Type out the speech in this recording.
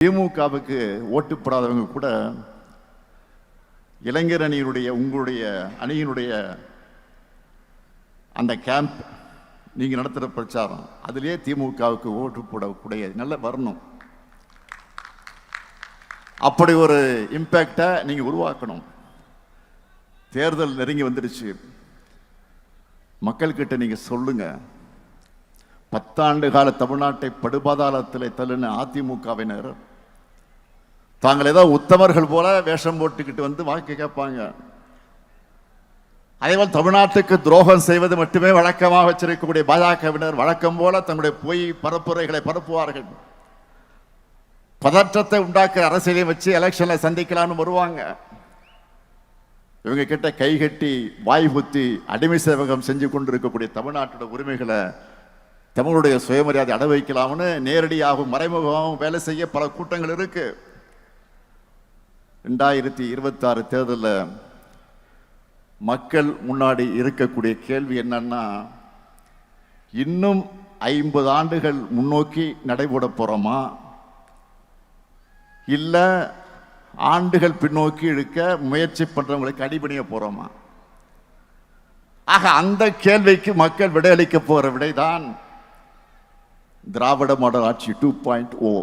திமுகவுக்கு ஓட்டு போடாதவங்க கூட இளைஞர் அணியினுடைய உங்களுடைய அணியினுடைய அந்த கேம்ப் நீங்க நடத்துகிற பிரச்சாரம் அதிலே திமுகவுக்கு ஓட்டு போடக்கூடிய நல்ல வரணும். அப்படி ஒரு இம்பேக்டை நீங்க உருவாக்கணும். தேர்தல் நெருங்கி வந்துடுச்சு. மக்கள்கிட்ட நீங்க சொல்லுங்க. 10 ஆண்டு கால தமிழ்நாட்டை படுபாதாளத்தில் தள்ளின அதிமுகவினர் தாங்கள் ஏதோ உத்தமர்கள் போல வேஷம் போட்டுக்கிட்டு வந்து வாக்கு கேட்பாங்க. அதேபோல் தமிழ்நாட்டுக்கு துரோகம் செய்வது மட்டுமே வழக்கமாக வச்சிருக்கக்கூடிய பாஜகவினர் வழக்கம் போல தன்னுடைய பொய் பரப்புரைகளை பரப்புவார்கள். பதற்றத்தை உண்டாக்குற அரசியலை வச்சு எலெக்ஷன்ல சந்திக்கலாம்னு வருவாங்க. இவங்க கிட்ட கைகட்டி வாய் புத்தி அடிமை சேவகம் செஞ்சு கொண்டிருக்கக்கூடிய தமிழ்நாட்டோட உரிமைகளை தமிழுடைய சுயமரியாதை அட வைக்கலாம்னு நேரடியாகவும் மறைமுகமாகவும் வேலை செய்ய பல கூட்டங்கள் இருக்கு. 2026 தேர்தலில் மக்கள் முன்னாடி இருக்கக்கூடிய கேள்வி என்னன்னா, இன்னும் 50 ஆண்டுகள் முன்னோக்கி நடைபோட போறோமா, இல்ல ஆண்டுகள் பின்னோக்கி இழுக்க முயற்சி பண்றவங்களுக்கு அடிபணிய போறோமா? ஆக அந்த கேள்விக்கு மக்கள் விடையளிக்க போற விடைதான் திராவிட மாடல் ஆட்சி 2.0.